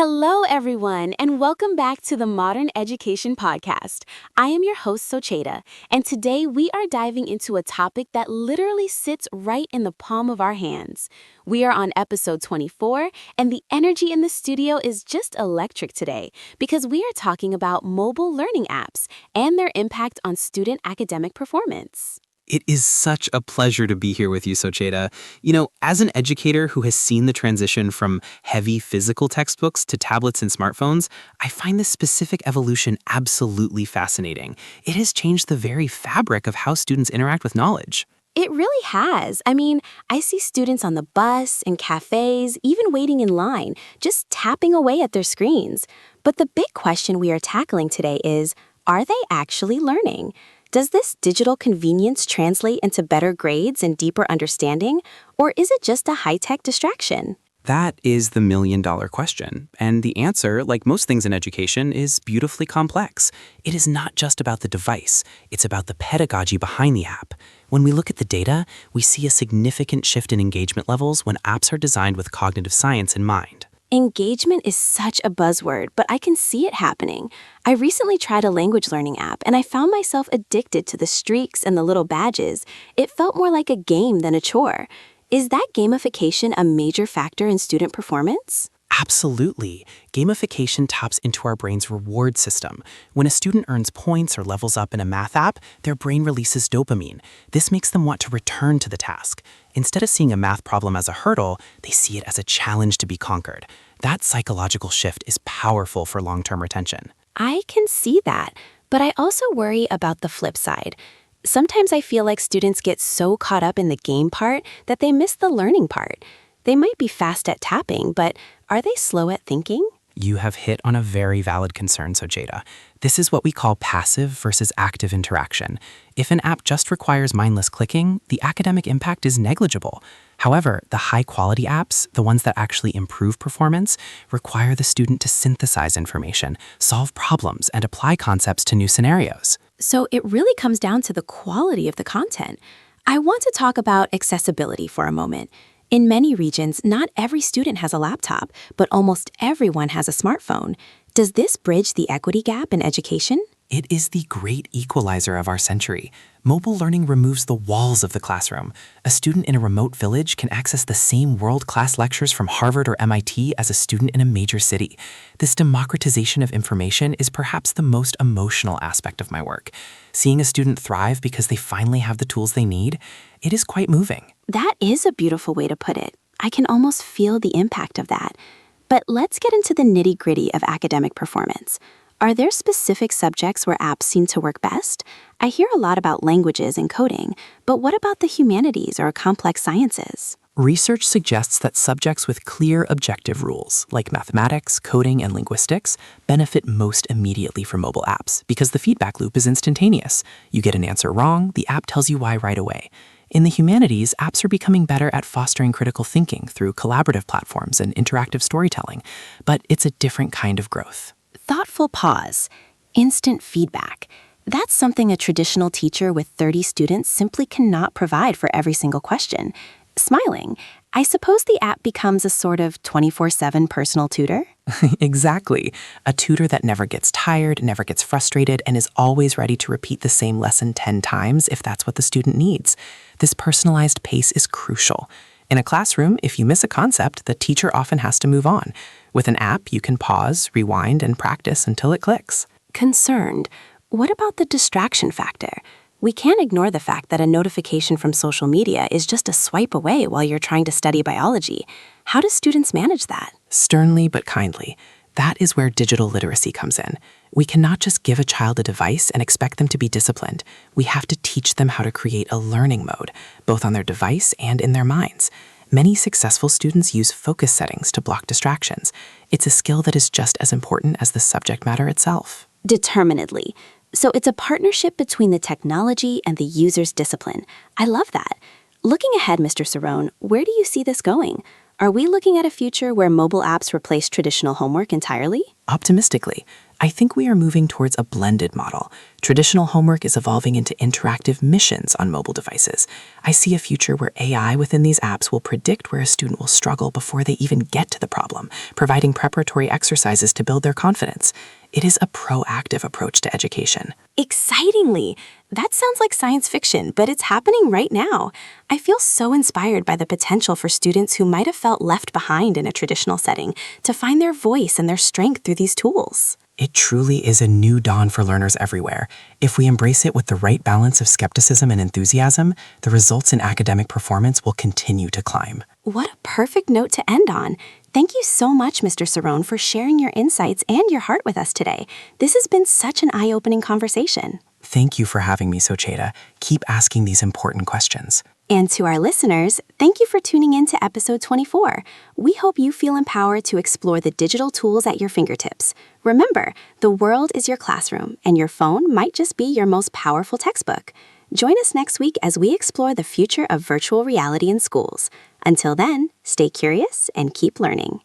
Hello, everyone, and welcome back to the Modern Education Podcast. I am your host, Socheda, and today we are diving into a topic that literally sits right in the palm of our hands. We are on episode 24, and the energy in the studio is just electric today because we are talking about mobile learning apps and their impact on student academic performance. It is such a pleasure to be here with you, Socheda. As an educator who has seen the transition from heavy physical textbooks to tablets and smartphones, I find this specific evolution absolutely fascinating. It has changed the very fabric of how students interact with knowledge. It really has. I see students on the bus, in cafes, even waiting in line, just tapping away at their screens. But the big question we are tackling today is, are they actually learning? Does this digital convenience translate into better grades and deeper understanding, or is it just a high-tech distraction? That is the million-dollar question. And the answer, like most things in education, is beautifully complex. It is not just about the device. It's about the pedagogy behind the app. When we look at the data, we see a significant shift in engagement levels when apps are designed with cognitive science in mind. Engagement is such a buzzword, but I can see it happening. I recently tried a language learning app, and I found myself addicted to the streaks and the little badges. It felt more like a game than a chore. Is that gamification a major factor in student performance? Absolutely. Gamification taps into our brain's reward system. When a student earns points or levels up in a math app, their brain releases dopamine. This makes them want to return to the task. Instead of seeing a math problem as a hurdle, they see it as a challenge to be conquered. That psychological shift is powerful for long-term retention. I can see that, but I also worry about the flip side. Sometimes I feel like students get so caught up in the game part that they miss the learning part. They might be fast at tapping, but are they slow at thinking? You have hit on a very valid concern, Socheda. This is what we call passive versus active interaction. If an app just requires mindless clicking, the academic impact is negligible. However, the high-quality apps, the ones that actually improve performance, require the student to synthesize information, solve problems, and apply concepts to new scenarios. So it really comes down to the quality of the content. I want to talk about accessibility for a moment. In many regions, not every student has a laptop, but almost everyone has a smartphone. Does this bridge the equity gap in education? It is the great equalizer of our century. Mobile learning removes the walls of the classroom. A student in a remote village can access the same world-class lectures from Harvard or MIT as a student in a major city. This democratization of information is perhaps the most emotional aspect of my work. Seeing a student thrive because they finally have the tools they need, it is quite moving. That is a beautiful way to put it. I can almost feel the impact of that. But let's get into the nitty-gritty of academic performance. Are there specific subjects where apps seem to work best? I hear a lot about languages and coding, but what about the humanities or complex sciences? Research suggests that subjects with clear objective rules, like mathematics, coding, and linguistics, benefit most immediately from mobile apps because the feedback loop is instantaneous. You get an answer wrong, the app tells you why right away. In the humanities, apps are becoming better at fostering critical thinking through collaborative platforms and interactive storytelling, but it's a different kind of growth. Thoughtful pause. Instant feedback. That's something a traditional teacher with 30 students simply cannot provide for every single question. Smiling. I suppose the app becomes a sort of 24/7 personal tutor? Exactly. A tutor that never gets tired, never gets frustrated, and is always ready to repeat the same lesson 10 times if that's what the student needs. This personalized pace is crucial. In a classroom, if you miss a concept, the teacher often has to move on. With an app, you can pause, rewind, and practice until it clicks. Concerned. What about the distraction factor? We can't ignore the fact that a notification from social media is just a swipe away while you're trying to study biology. How do students manage that? Sternly but kindly. That is where digital literacy comes in. We cannot just give a child a device and expect them to be disciplined. We have to teach them how to create a learning mode, both on their device and in their minds. Many successful students use focus settings to block distractions. It's a skill that is just as important as the subject matter itself. Determinedly. So it's a partnership between the technology and the user's discipline. I love that. Looking ahead, Mr. Cerrone, where do you see this going? Are we looking at a future where mobile apps replace traditional homework entirely? Optimistically, I think we are moving towards a blended model. Traditional homework is evolving into interactive missions on mobile devices. I see a future where AI within these apps will predict where a student will struggle before they even get to the problem, providing preparatory exercises to build their confidence. It is a proactive approach to education. Excitingly! That sounds like science fiction, but it's happening right now. I feel so inspired by the potential for students who might have felt left behind in a traditional setting to find their voice and their strength through these tools. It truly is a new dawn for learners everywhere. If we embrace it with the right balance of skepticism and enthusiasm, the results in academic performance will continue to climb. What a perfect note to end on. Thank you so much, Mr. Cerrone, for sharing your insights and your heart with us today. This has been such an eye-opening conversation. Thank you for having me, Socheta. Keep asking these important questions. And to our listeners, thank you for tuning in to episode 24. We hope you feel empowered to explore the digital tools at your fingertips. Remember, the world is your classroom, and your phone might just be your most powerful textbook. Join us next week as we explore the future of virtual reality in schools. Until then, stay curious and keep learning.